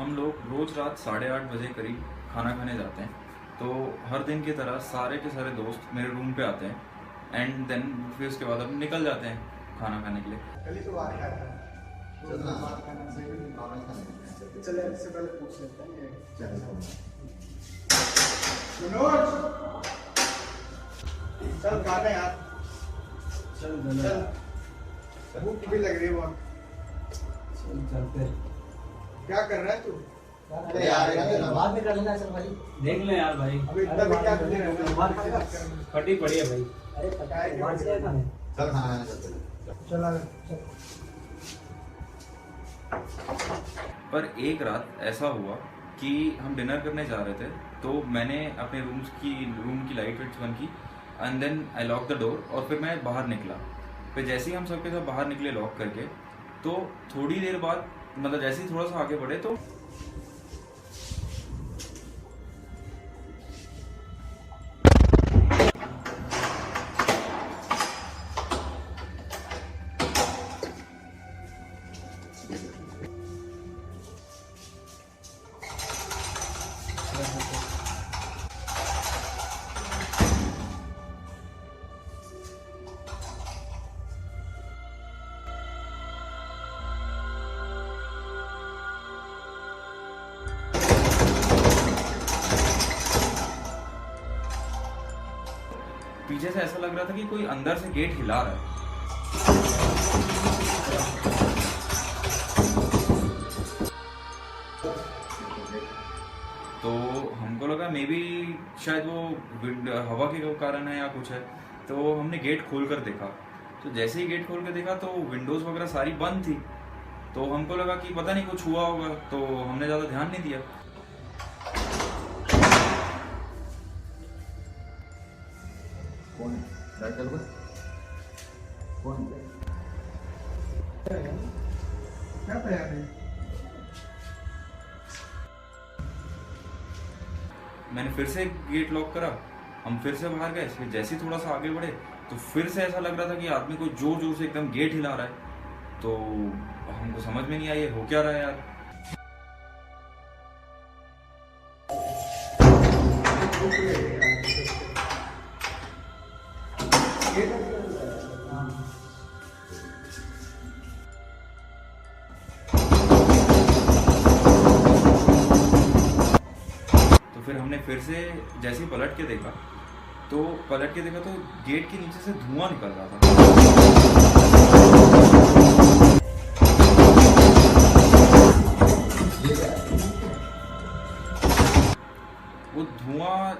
हम लोग रोज़ रात 8:30 बजे करीब खाना खाने जाते हैं। तो हर दिन की तरह सारे के सारे दोस्त मेरे रूम पे आते हैं एंड देन फिर उसके बाद हम निकल जाते हैं खाना खाने के लिए। कल तो बात कर रहा चले इससे पहले पूछ लेते हैं। चल गाने यार, चल भूख भी लग रही है बहुत। चल चलते। क्या कर रहा है तू? यार बाद में कर लेना। चल भाई देख ले यार भाई, अभी इतना भी क्या करने रहे हो? फटी पड़ी है भाई। अरे पता है कि चल खाना खाने चलते। चला पर एक रात ऐसा हुआ कि हम डिनर करने जा रहे थे, तो मैंने अपने रूम की लाइट बंद की and then I lock the door और फिर मैं बाहर निकला। फिर जैसे ही हम सबके साथ बाहर निकले लॉक करके, तो थोड़ी देर बाद मतलब जैसे ही थोड़ा सा आगे बढ़े तो पीछे से ऐसा लग रहा था कि कोई अंदर से गेट हिला रहा है। तो हमको लगा मे बी शायद वो हवा के कारण है या कुछ है। तो हमने गेट खोल कर देखा, तो जैसे ही गेट खोल कर देखा तो विंडोज वगैरह सारी बंद थी। तो हमको लगा कि पता नहीं कुछ हुआ होगा, तो हमने ज़्यादा ध्यान नहीं दिया। कौन है? लाइट चालू कर। कौन है? क्या तैयार है? मैंने फिर से गेट लॉक करा, हम फिर से बाहर गए। फिर जैसे ही थोड़ा सा आगे बढ़े तो फिर से ऐसा लग रहा था कि आदमी को जोर जोर से एकदम गेट हिला रहा है। तो हमको समझ में नहीं आया ये हो क्या रहा है यार। तो फिर हमने फिर से जैसे ही पलट के देखा तो गेट के नीचे से धुआं निकल रहा था। वो धुआं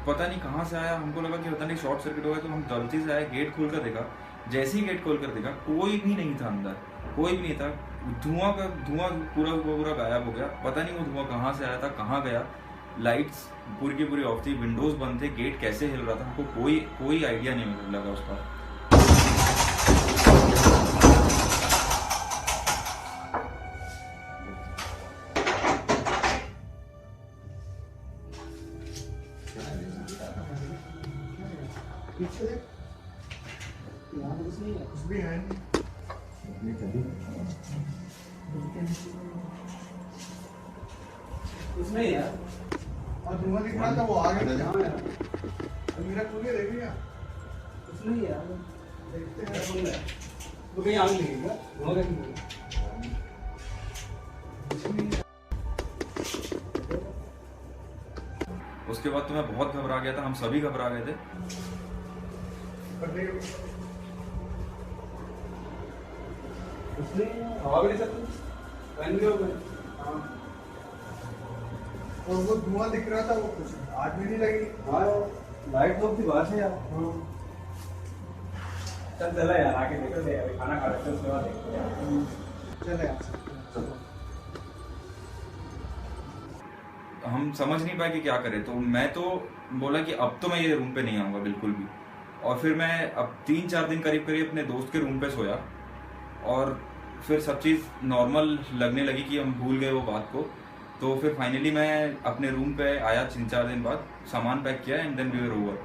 पता नहीं कहाँ से आया, हमको लगा कि पता नहीं शॉर्ट सर्किट हो गया। तो हम गलती से आए, गेट खोल कर देखा। जैसे ही गेट खोल कर देखा कोई भी नहीं था अंदर, कोई भी नहीं था। धुआं पूरा गायब हो गया। पता नहीं वो धुआं कहाँ से आया था, कहाँ गया। लाइट्स पूरी की पूरी ऑफ थी, विंडोज बंद थे, गेट कैसे हिल रहा था हमको कोई आइडिया नहीं लगा उसका। पीछे देख, यहाँ तो कुछ नहीं है, कुछ भी है नहीं। कुछ नहीं यार। और धुआं दिख रहा था, वो आगे मेरा खुल के देख लिया। कुछ नहीं यार। देखते हैं। तो कहीं आग लगेगा, धुआं कैसे निकलेगा? उसके बाद तो मैं बहुत घबरा गया था, हम सभी घबरा गए थे। कुछ नहीं है, हवा भी नहीं चलती, फैन भी हो गए। हाँ। और वो धुआं दिख रहा था, वो कुछ आग भी नहीं लगी। हाँ लाइट तो थी बाहर से यार। चल चला यार, आके देखो दे, अभी खाना खा रहे थे उसके बाद देखते हैं। चले यार, चलो। हम समझ नहीं पाए कि क्या करें। तो मैं तो बोला कि अब तो मैं ये रूम पे नहीं आऊँगा बिल्कुल भी। और फिर मैं अब 3-4 दिन करीब अपने दोस्त के रूम पे सोया। और फिर सब चीज़ नॉर्मल लगने लगी कि हम भूल गए वो बात को। तो फिर फाइनली मैं अपने रूम पे आया 3-4 दिन बाद, सामान पैक किया and then we were over.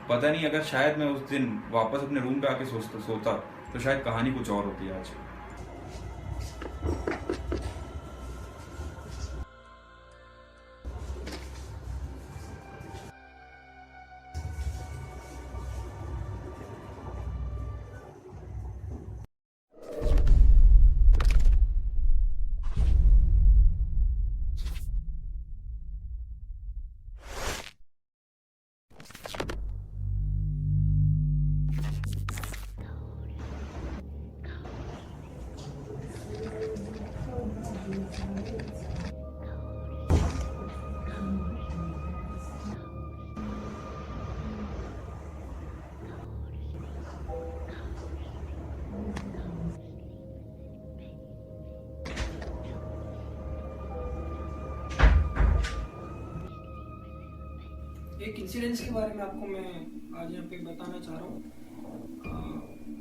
पता नहीं अगर शायद मैं उस दिन वापस अपने रूम पे आके सोता तो शायद कहानी कुछ और होती आज। एक इंसिडेंस के बारे में आपको मैं आज यहाँ पे बताना चाह रहा हूँ।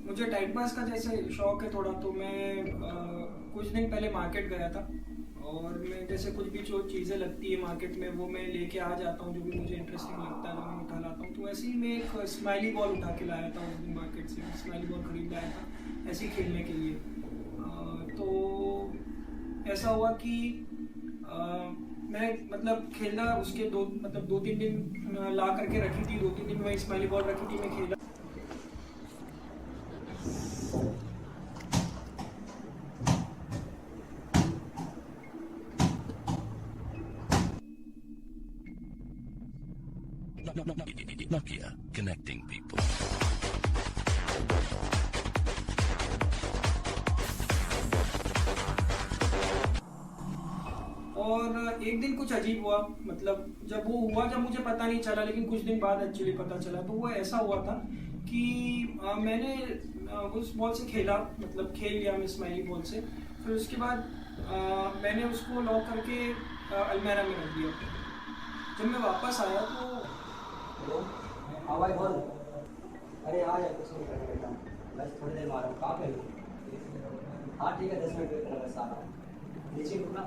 मुझे टाइम पास का जैसे शौक है थोड़ा, तो मैं कुछ दिन पहले मार्केट गया था। और मैं जैसे कुछ भी जो चीज़ें लगती है मार्केट में वो मैं लेके आ जाता हूँ, जो भी मुझे इंटरेस्टिंग लगता है वो मैं उठा लाता हूँ। तो ऐसे ही मैं एक स्माइली बॉल उठा के लाया था उस दिन मार्केट से, स्माइली बॉल खरीद लाया था ऐसे ही खेलने के लिए। तो ऐसा हुआ कि मैं मतलब खेलना उसके 2-3 दिन ला करके रखी थी, 2-3 दिन में स्माइली बॉल रखी थी, मैं खेला। Nokia, connecting people. और एक दिन कुछ अजीब हुआ, मतलब जब वो हुआ, जब मुझे पता नहीं चला, लेकिन कुछ दिन बाद एक्चुअली पता चला। तो वो ऐसा हुआ था कि मैंने उस बॉल से खेला, मतलब खेल लिया मैं स्माइली बॉल से। फिर उसके बाद मैंने उसको लॉक करके अलमीरा में रख दिया। जब मैं वापस आया तो हाँ भाई बोल। अरे आ जाए, कुछ नहीं करने बेटा, बस थोड़ी देर मारा हूँ। कहाँ पे हो? हाँ ठीक है, 10 मिनट वेट करना, बस आ रहा हूँ। नीचे रुकना।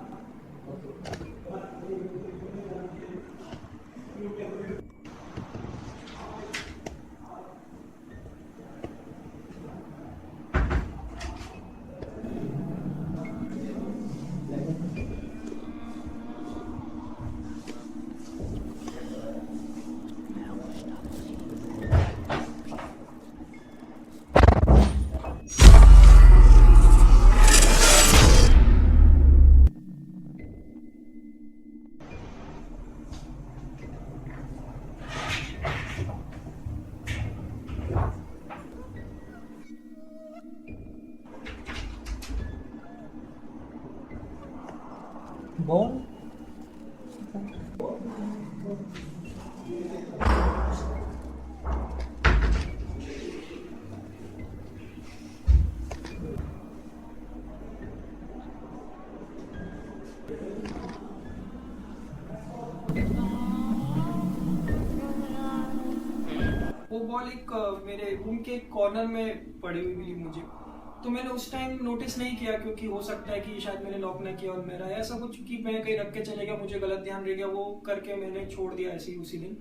बॉल वो बॉल मेरे रूम के कॉर्नर में पड़ी हुई मिली मुझे। तो मैंने उस टाइम नोटिस नहीं किया, क्योंकि हो सकता है कि शायद मैंने लॉक ना किया और मेरा ऐसा कुछ कि मैं कहीं रख के चले गया, मुझे गलत ध्यान रह गया, वो करके मैंने छोड़ दिया ऐसे ही उसी दिन।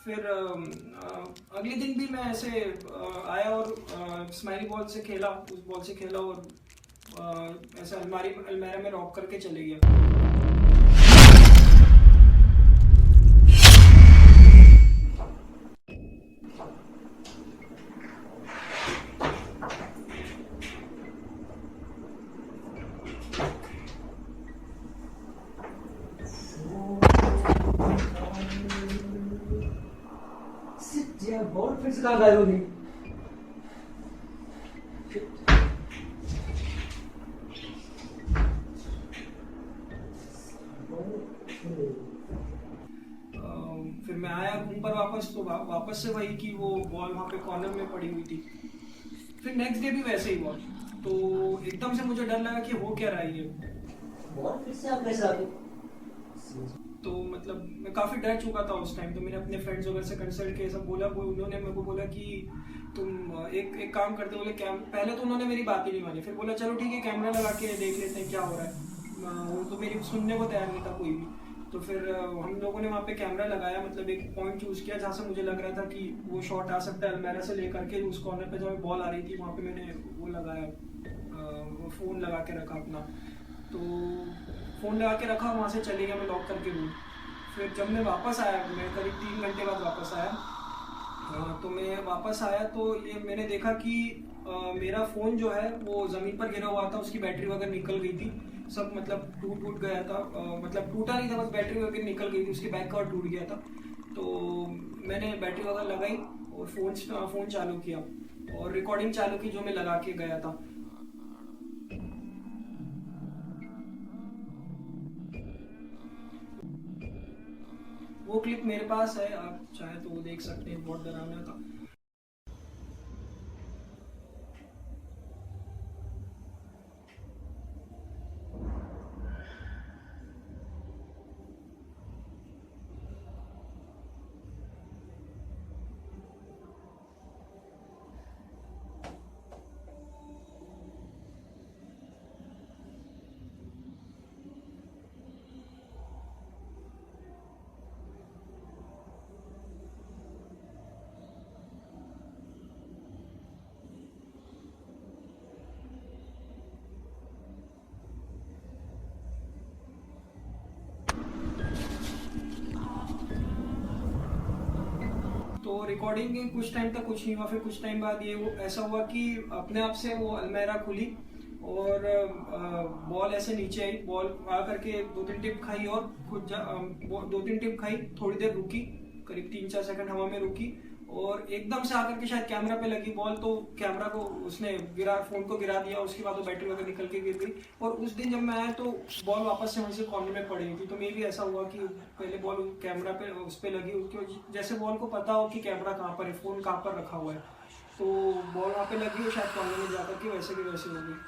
फिर अगले दिन भी मैं ऐसे आया और स्माइली बॉल से खेला, उस बॉल से खेला और ऐसे अलमारी में रॉक करके चले गया। बॉल फिर से कहाँ गायब हो गई? फिर मैं आया रूम पर वापस, तो वापस से वही कि वो बॉल वहाँ पे कॉर्नर में पड़ी हुई थी। फिर नेक्स्ट डे भी वैसे ही हुआ, तो एकदम से मुझे डर लगा कि हो क्या रहा है ये। बॉल फिर से आप कैसे आ गई? तो मतलब मैं काफ़ी डर चुका था उस टाइम। तो मैंने अपने फ्रेंड्स वगैरह से कंसल्ट किया, सब बोला, वो उन्होंने मेरे को बोला कि तुम एक काम करते, बोले पहले तो उन्होंने मेरी बात ही नहीं मानी, फिर बोला चलो ठीक है कैमरा लगा के देख लेते हैं क्या हो रहा है। वो तो मेरी सुनने को तैयार नहीं था कोई भी। तो फिर हम लोगों ने वहाँ पे कैमरा लगाया, मतलब एक पॉइंट चूज़ किया जहाँ से मुझे लग रहा था कि वो शॉट आ सकता है, अलमेरा से लेकर के उस कॉर्नर पे जब बॉल आ रही थी वहाँ पे मैंने वो लगाया, वो फ़ोन लगा के रखा अपना। तो फ़ोन लगा के रखा, वहाँ से चले गया मैं लॉक करके रूम। फिर जब मैं वापस आया, मैं करीब 3 घंटे बाद वापस आया, तो मैं वापस आया तो ये मैंने देखा कि मेरा फ़ोन जो है वो ज़मीन पर गिरा हुआ था, उसकी बैटरी वगैरह निकल गई थी सब, मतलब टूट गया था, मतलब टूटा नहीं था, बस बैटरी वगैरह निकल गई थी, उसके बैक कवर टूट गया था। तो मैंने बैटरी वगैरह लगाई और फ़ोन चालू किया और रिकॉर्डिंग चालू की जो मैं लगा के गया था। वो क्लिप मेरे पास है, आप चाहे तो वो देख सकते हैं, बहुत डरावना था। तो रिकॉर्डिंग के कुछ टाइम तक कुछ नहीं हुआ, फिर कुछ टाइम बाद ये वो ऐसा हुआ कि अपने आप से वो अलमेरा खुली और बॉल ऐसे नीचे आई, बॉल आ करके 2-3 टिप खाई और खुद 2-3 टिप खाई, थोड़ी देर रुकी, करीब 3-4 सेकंड हवा में रुकी और एकदम से आकर के शायद कैमरा पे लगी बॉल, तो कैमरा को उसने फोन को गिरा दिया। उसके बाद वो बैटरी वगैरह निकल के गिर गई और उस दिन जब मैं आया तो बॉल वापस से वहीं से कॉर्नर में पड़ी थी। तो मे भी ऐसा हुआ कि पहले बॉल कैमरा पे उस पर लगी, उसके जैसे बॉल को पता हो कि कैमरा कहाँ पर है, फोन कहाँ पर रखा हुआ है, तो बॉल वहाँ पे लगी और शायद कॉर्नर में जाकर के वैसे की वैसे हो गई।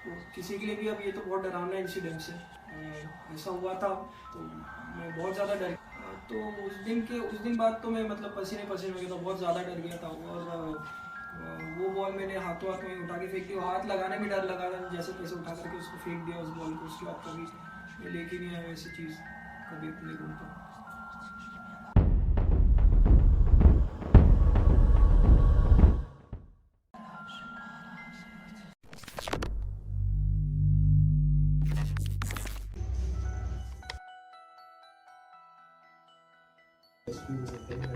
तो किसी के लिए भी अब ये तो बहुत डरावना इंसिडेंट है, ऐसा हुआ था तो मैं बहुत ज़्यादा डर, तो उस दिन बाद तो मैं मतलब पसीने हो गया था, बहुत ज़्यादा डर गया था। और वो बॉल मैंने हाथों हाथ में उठा के फेंक दिया, हाथ लगाने में डर लगा था, जैसे तैसे उठा करके उसको फेंक दिया उस बॉल को। उसके बाद कभी मैं लेके नहीं आया ऐसी चीज़ कभी अपने रूम पर।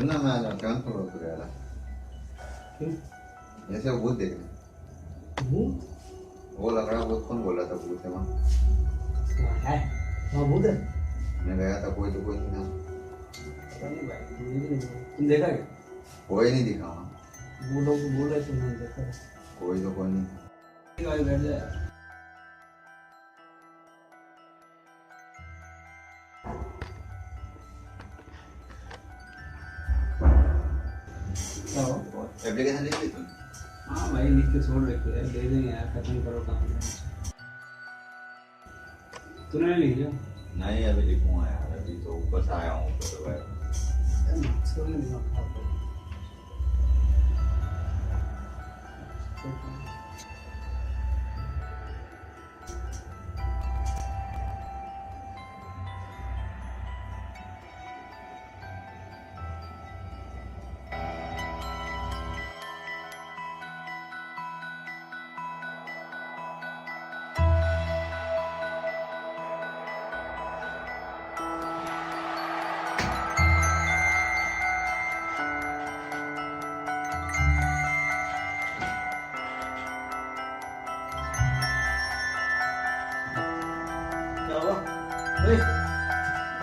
ना मैं क्या करो तो यार ऐसे भूत देख रहे वो लग रहा भूत कौन बोल रहा था भूत है वहाँ है वहाँ भूत है। मैं गया था कोई तो कोई नहीं था पता नहीं भाई, तुम देखा क्या? कोई नहीं दिखा वहाँ वो लोग बोल रहे तुमने देखा कोई तो कोई नहीं भाई बैठ जाए एप्लीकेशन लिख ली तुम? हाँ भाई लिख के छोड़ रखी है, दे देंगे यार, खत्म करो काम। तूने नहीं लिखा? नहीं अभी लिखूंगा यार, अभी तो ऊपर से आया हूँ ऊपर तो भाई छोड़ ले दिमाग खराब कर।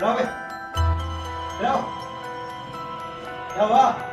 Bravo! Bravo! Bravo!